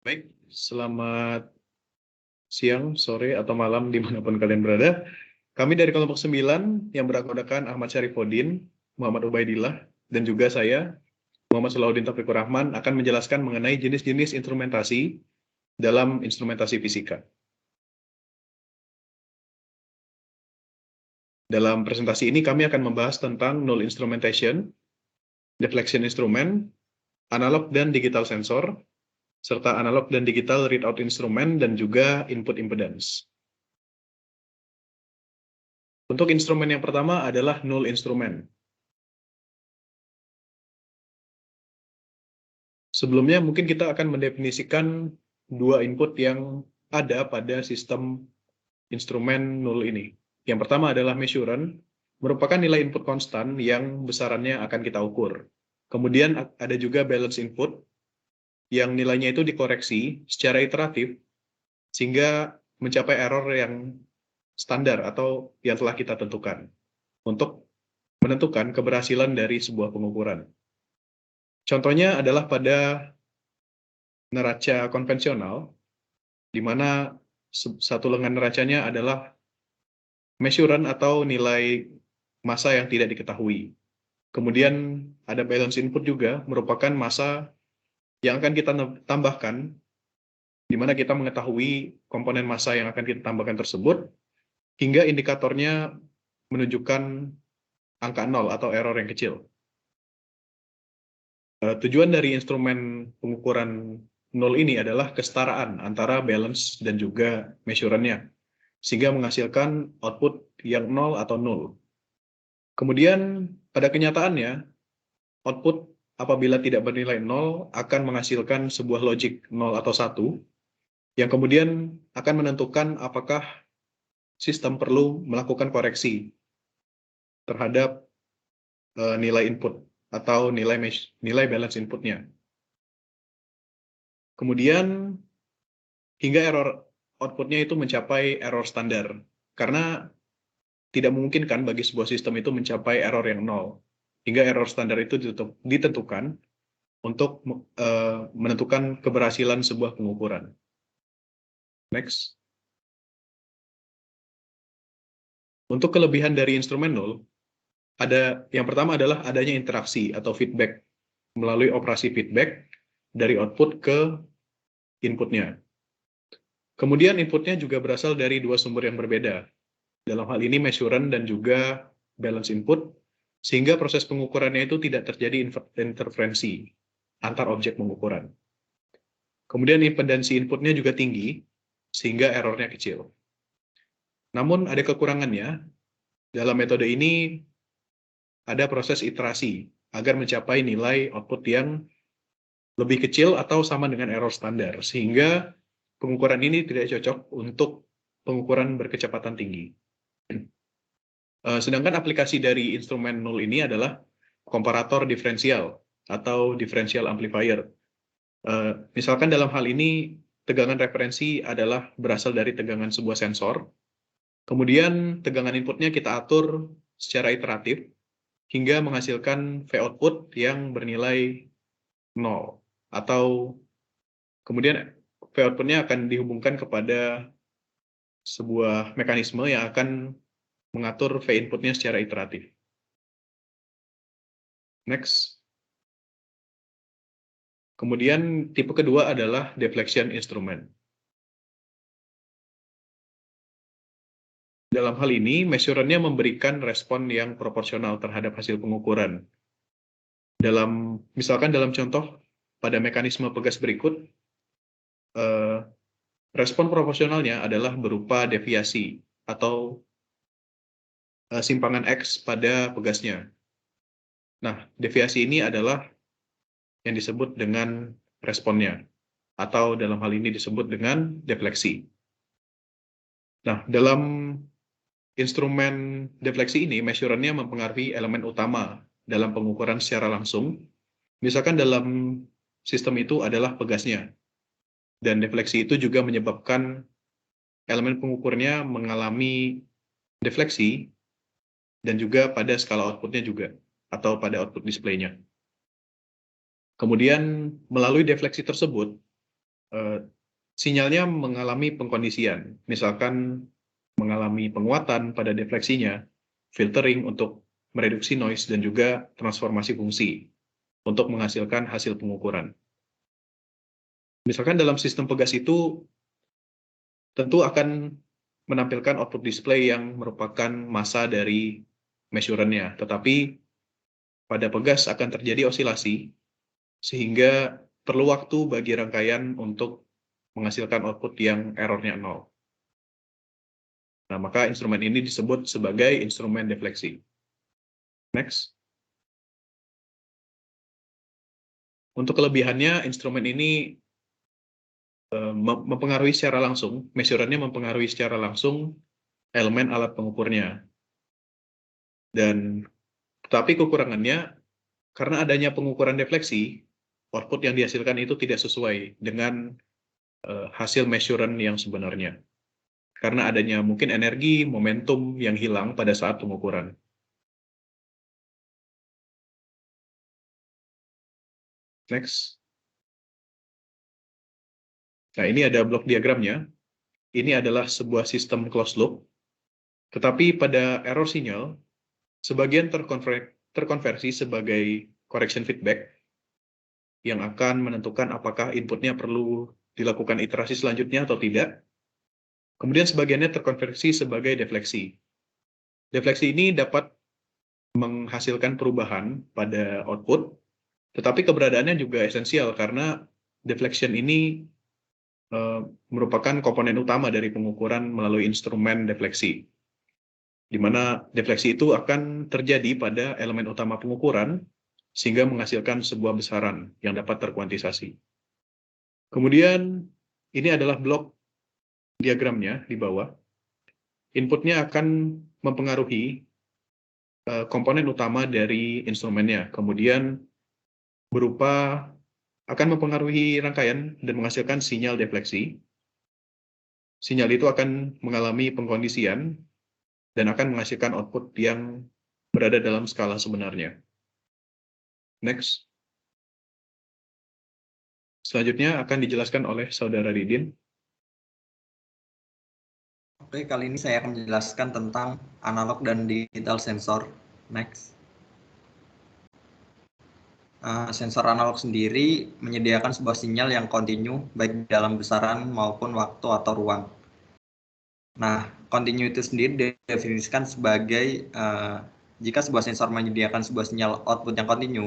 Baik, selamat siang, sore, atau malam dimanapun kalian berada. Kami dari kelompok 9 yang beranggotakan Ahmad Syarifuddin, Muhammad Ubaidillah, dan juga saya, Muhammad Salahuddin Taufikur Rahman, akan menjelaskan mengenai jenis-jenis instrumentasi dalam instrumentasi fisika. Dalam presentasi ini kami akan membahas tentang null instrumentation, deflection instrument, analog dan digital sensor, serta analog dan digital readout instrument, dan juga input impedance. Untuk instrumen yang pertama adalah null instrument. Sebelumnya mungkin kita akan mendefinisikan dua input yang ada pada sistem instrumen null ini. Yang pertama adalah measurand, merupakan nilai input konstan yang besarannya akan kita ukur. Kemudian ada juga balance input, yang nilainya itu dikoreksi secara iteratif, sehingga mencapai error yang standar atau yang telah kita tentukan, untuk menentukan keberhasilan dari sebuah pengukuran. Contohnya adalah pada neraca konvensional, di mana satu lengan neracanya adalah measurand atau nilai massa yang tidak diketahui. Kemudian ada balance input juga, merupakan massa yang akan kita tambahkan, di mana kita mengetahui komponen massa yang akan kita tambahkan tersebut, hingga indikatornya menunjukkan angka 0 atau error yang kecil. Tujuan dari instrumen pengukuran nol ini adalah kesetaraan antara balance dan juga measurandnya, sehingga menghasilkan output yang 0 atau 0. Kemudian pada kenyataannya, output apabila tidak bernilai 0 akan menghasilkan sebuah logic 0 atau 1, yang kemudian akan menentukan apakah sistem perlu melakukan koreksi terhadap nilai input atau nilai balance inputnya. Kemudian hingga error outputnya itu mencapai error standar, karena tidak memungkinkan bagi sebuah sistem itu mencapai error yang 0, hingga error standar itu ditentukan untuk menentukan keberhasilan sebuah pengukuran. Next. Untuk kelebihan dari instrumen null, yang pertama adalah adanya interaksi atau feedback melalui operasi feedback dari output ke inputnya. Kemudian inputnya juga berasal dari dua sumber yang berbeda. Dalam hal ini measurand dan juga balance input, sehingga proses pengukurannya itu tidak terjadi interferensi antar objek pengukuran. Kemudian impedansi inputnya juga tinggi, sehingga errornya kecil. Namun ada kekurangannya, dalam metode ini ada proses iterasi agar mencapai nilai output yang lebih kecil atau sama dengan error standar, sehingga pengukuran ini tidak cocok untuk pengukuran berkecepatan tinggi. Sedangkan aplikasi dari instrumen null ini adalah komparator diferensial atau differential amplifier. Misalkan dalam hal ini, tegangan referensi adalah berasal dari tegangan sebuah sensor, kemudian tegangan inputnya kita atur secara iteratif, hingga menghasilkan V output yang bernilai 0, atau kemudian V outputnya akan dihubungkan kepada sebuah mekanisme yang akan mengatur V inputnya secara iteratif. Next. Kemudian tipe kedua adalah deflection instrument. Dalam hal ini, measurandnya memberikan respon yang proporsional terhadap hasil pengukuran. Misalkan dalam contoh, pada mekanisme pegas berikut, respon proporsionalnya adalah berupa deviasi atau simpangan X pada pegasnya. Nah, deviasi ini adalah yang disebut dengan responnya, atau dalam hal ini disebut dengan defleksi. Nah, dalam instrumen defleksi ini, measurandnya mempengaruhi elemen utama dalam pengukuran secara langsung. Misalkan dalam sistem itu adalah pegasnya, dan defleksi itu juga menyebabkan elemen pengukurnya mengalami defleksi, dan juga pada skala outputnya juga, atau pada output display-nya. Kemudian, melalui defleksi tersebut, sinyalnya mengalami pengkondisian, misalkan mengalami penguatan pada defleksinya, filtering untuk mereduksi noise, dan juga transformasi fungsi untuk menghasilkan hasil pengukuran. Misalkan dalam sistem pegas itu tentu akan menampilkan output display yang merupakan massa dari measurannya, tetapi pada pegas akan terjadi osilasi, sehingga perlu waktu bagi rangkaian untuk menghasilkan output yang errornya 0. Nah, maka instrumen ini disebut sebagai instrumen defleksi. Next. Untuk kelebihannya, instrumen ini mempengaruhi secara langsung, measurannya mempengaruhi secara langsung elemen alat pengukurnya. Dan tetapi kekurangannya, karena adanya pengukuran defleksi, output yang dihasilkan itu tidak sesuai dengan hasil measuran yang sebenarnya. Karena adanya mungkin energi, momentum yang hilang pada saat pengukuran. Next. Nah, ini ada blok diagramnya. Ini adalah sebuah sistem closed loop. Tetapi pada error sinyal, sebagian terkonversi sebagai correction feedback yang akan menentukan apakah inputnya perlu dilakukan iterasi selanjutnya atau tidak. Kemudian sebagiannya terkonversi sebagai defleksi. Defleksi ini dapat menghasilkan perubahan pada output, tetapi keberadaannya juga esensial karena deflection ini merupakan komponen utama dari pengukuran melalui instrumen defleksi, di mana defleksi itu akan terjadi pada elemen utama pengukuran, sehingga menghasilkan sebuah besaran yang dapat terkuantisasi. Kemudian, ini adalah blok diagramnya di bawah. Inputnya akan mempengaruhi komponen utama dari instrumennya, kemudian berupa akan mempengaruhi rangkaian dan menghasilkan sinyal defleksi. Sinyal itu akan mengalami pengkondisian dan akan menghasilkan output yang berada dalam skala sebenarnya. Next. Selanjutnya akan dijelaskan oleh Saudara Ridin. Oke, kali ini saya akan menjelaskan tentang analog dan digital sensor. Next. Sensor analog sendiri menyediakan sebuah sinyal yang kontinu baik dalam besaran maupun waktu atau ruang. Nah, kontinu itu sendiri didefinisikan sebagai jika sebuah sensor menyediakan sebuah sinyal output yang kontinu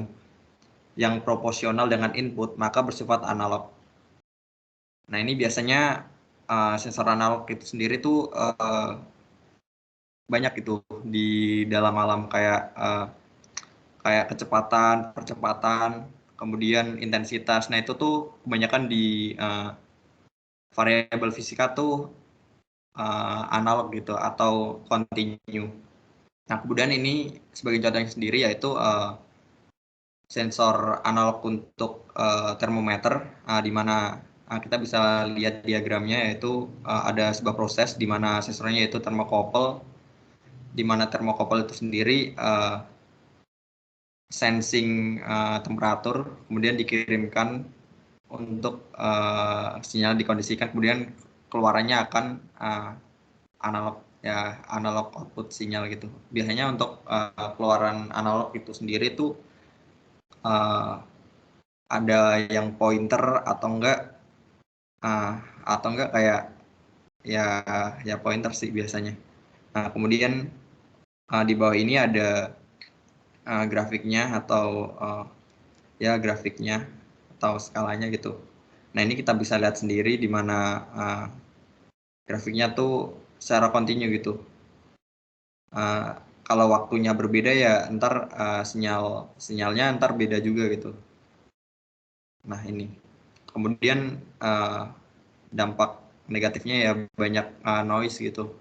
yang proporsional dengan input, maka bersifat analog. Nah, ini biasanya sensor analog itu sendiri tuh banyak itu di dalam alam kayak kecepatan, percepatan, kemudian intensitas. Nah, itu tuh kebanyakan di variabel fisika tuh analog gitu atau kontinu. Nah, kemudian ini sebagai contohnya sendiri yaitu sensor analog untuk termometer, di mana kita bisa lihat diagramnya, yaitu ada sebuah proses di mana sensornya yaitu termokouple, di mana termokouple itu sendiri sensing temperatur, kemudian dikirimkan untuk sinyal dikondisikan, kemudian keluarannya akan analog, ya, analog output sinyal gitu. Biasanya untuk keluaran analog itu sendiri tuh ada yang pointer atau enggak kayak ya pointer sih biasanya. Nah, kemudian di bawah ini ada grafiknya atau grafiknya atau skalanya gitu. Nah, ini kita bisa lihat sendiri di mana grafiknya tuh secara kontinu gitu. Kalau waktunya berbeda ya ntar sinyalnya ntar beda juga gitu. Nah, ini kemudian dampak negatifnya ya banyak noise gitu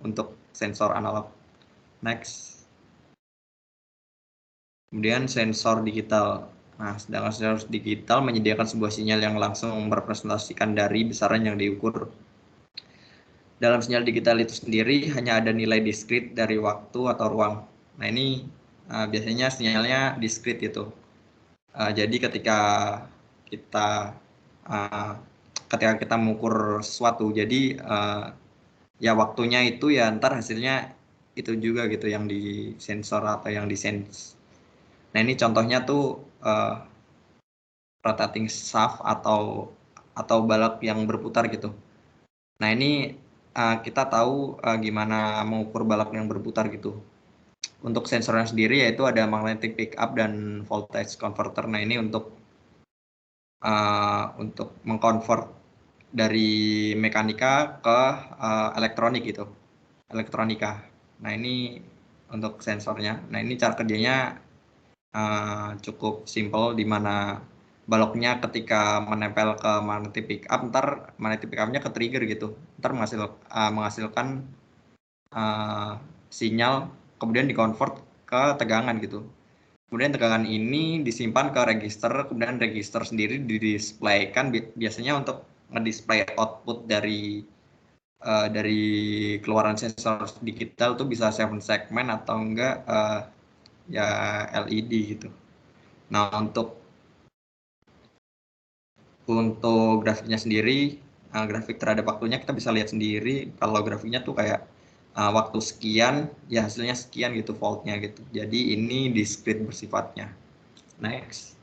untuk sensor analog. Next. Kemudian sensor digital. Nah, sedangkan sensor digital menyediakan sebuah sinyal yang langsung merepresentasikan dari besaran yang diukur. Dalam sinyal digital itu sendiri hanya ada nilai diskrit dari waktu atau ruang. Nah, ini biasanya sinyalnya diskrit itu. Jadi ketika kita ketika kita mengukur sesuatu. Jadi ya waktunya itu ya ntar hasilnya itu juga gitu yang di sensor atau yang di sense. Nah ini contohnya tuh rotating shaft atau balok yang berputar gitu. Nah ini kita tahu gimana mengukur balok yang berputar gitu. Untuk sensornya sendiri yaitu ada magnetic pickup dan voltage converter. Nah ini untuk mengkonvert dari mekanika ke elektronik gitu, elektronika. Nah ini untuk sensornya. Nah ini cara kerjanya cukup simple, di mana baloknya ketika menempel ke magnetic pickup, ntar magnetic pickupnya ke trigger gitu, ntar menghasilkan sinyal, kemudian dikonvert ke tegangan gitu. Kemudian tegangan ini disimpan ke register, kemudian register sendiri didisplaykan biasanya untuk ngedisplay output dari keluaran sensor digital tuh bisa 7 segment atau enggak ya LED gitu. Nah untuk grafiknya sendiri, grafik terhadap waktunya kita bisa lihat sendiri. Kalau grafiknya tuh kayak waktu sekian, ya hasilnya sekian gitu voltnya gitu. Jadi ini discrete bersifatnya. Next.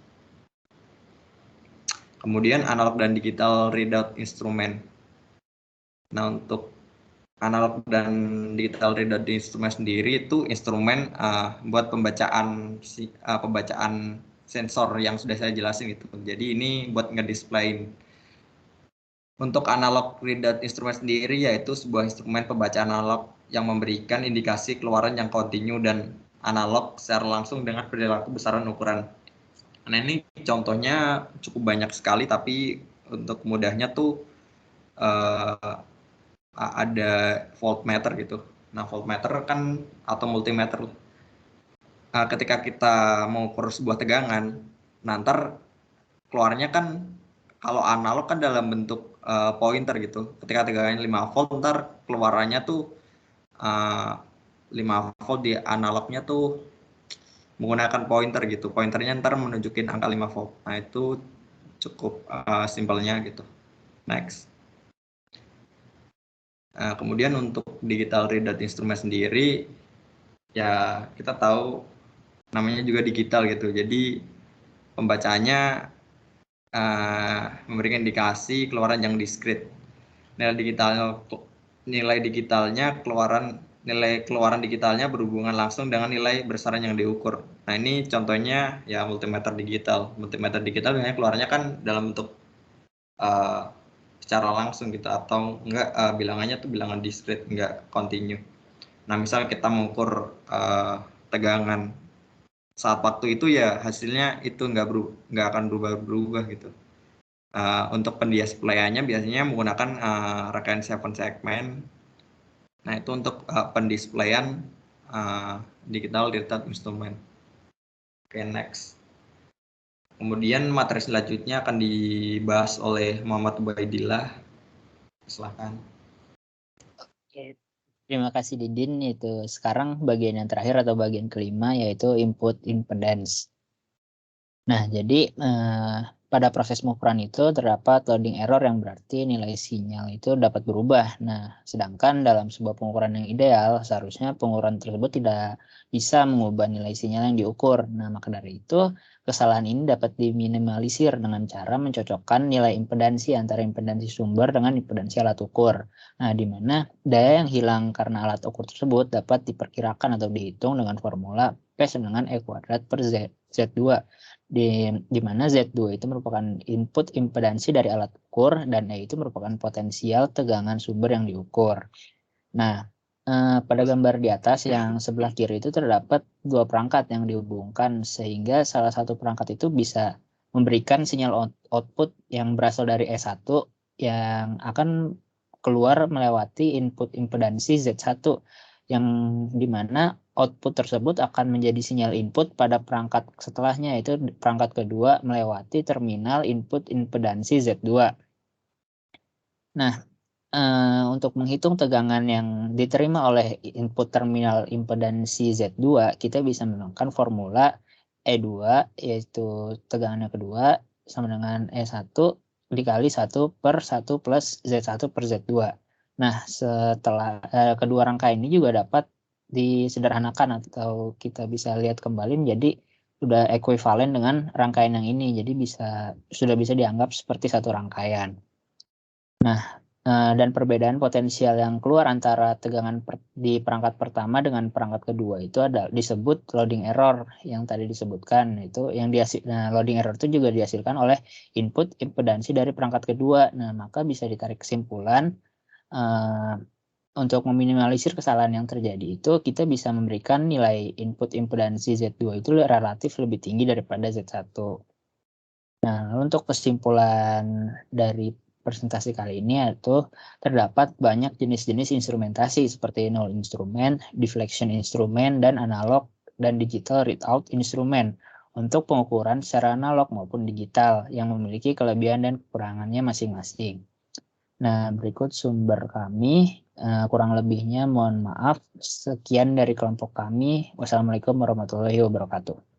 Kemudian analog dan digital readout instrumen. Nah untuk analog dan digital readout instrumen sendiri itu instrumen buat pembacaan sensor yang sudah saya jelasin gitu. Jadi ini buat ngedisplayin. Untuk analog readout instrumen sendiri yaitu sebuah instrumen pembacaan analog yang memberikan indikasi keluaran yang kontinu dan analog secara langsung dengan perilaku besaran ukuran. Nah ini contohnya cukup banyak sekali, tapi untuk mudahnya tuh ada voltmeter gitu. Nah voltmeter kan atau multimeter. Ketika kita mengukur sebuah tegangan, nanti keluarnya kan kalau analog kan dalam bentuk pointer gitu. Ketika tegangannya 5 volt, ntar keluarannya tuh 5 volt, di analognya tuh menggunakan pointer gitu. Pointernya ntar menunjukin angka 5 volt. Nah itu cukup simpelnya gitu. Next. Kemudian untuk digital readout instrumen sendiri, ya kita tahu namanya juga digital gitu. Jadi pembacaannya memberikan indikasi keluaran yang diskrit. Nilai keluaran digitalnya berhubungan langsung dengan nilai besaran yang diukur. Nah ini contohnya ya multimeter digital. Multimeter digital biasanya keluarannya kan dalam bentuk secara langsung gitu, atau enggak bilangannya tuh bilangan diskrit, enggak kontinu. Nah misal kita mengukur tegangan saat waktu itu, ya hasilnya itu nggak akan berubah gitu. Untuk pendisplayannya biasanya menggunakan rangkaian 7 segment. Nah itu untuk pendisplayan digital readout instrument. Oke, next. Kemudian materi selanjutnya akan dibahas oleh Muhammad Ubaidillah. Silakan. Oke, terima kasih Didin. Itu sekarang bagian yang terakhir atau bagian kelima, yaitu input impedance. Nah, jadi pada proses pengukuran itu terdapat loading error yang berarti nilai sinyal itu dapat berubah. Nah, sedangkan dalam sebuah pengukuran yang ideal, seharusnya pengukuran tersebut tidak bisa mengubah nilai sinyal yang diukur. Nah, maka dari itu, kesalahan ini dapat diminimalisir dengan cara mencocokkan nilai impedansi antara impedansi sumber dengan impedansi alat ukur. Nah, di mana daya yang hilang karena alat ukur tersebut dapat diperkirakan atau dihitung dengan formula P sama dengan E kuadrat per Z2. Di mana Z2 itu merupakan input impedansi dari alat ukur dan E itu merupakan potensial tegangan sumber yang diukur. Nah, pada gambar di atas yang sebelah kiri itu terdapat dua perangkat yang dihubungkan, sehingga salah satu perangkat itu bisa memberikan sinyal output yang berasal dari E1 yang akan keluar melewati input impedansi Z1, yang dimana output tersebut akan menjadi sinyal input pada perangkat setelahnya, yaitu perangkat kedua melewati terminal input impedansi Z2. Nah, untuk menghitung tegangan yang diterima oleh input terminal impedansi Z2, kita bisa menggunakan formula E2, yaitu tegangannya kedua, sama dengan E1 dikali 1 per 1 plus Z1 per Z2. Nah, setelah kedua rangkaian ini juga dapat disederhanakan atau kita bisa lihat kembali menjadi sudah ekuivalen dengan rangkaian yang ini. Jadi sudah bisa dianggap seperti satu rangkaian. Nah, dan perbedaan potensial yang keluar antara tegangan di perangkat pertama dengan perangkat kedua itu ada disebut loading error yang tadi disebutkan. Itu yang loading error itu juga dihasilkan oleh input impedansi dari perangkat kedua. Nah, maka bisa ditarik kesimpulan untuk meminimalisir kesalahan yang terjadi itu kita bisa memberikan nilai input impedansi Z2 itu relatif lebih tinggi daripada Z1. Nah, untuk kesimpulan dari presentasi kali ini yaitu terdapat banyak jenis-jenis instrumentasi seperti null instrument, deflection instrument, dan analog dan digital readout instrument untuk pengukuran secara analog maupun digital yang memiliki kelebihan dan kekurangannya masing-masing. Nah, berikut sumber kami, kurang lebihnya mohon maaf. Sekian dari kelompok kami. Wassalamualaikum warahmatullahi wabarakatuh.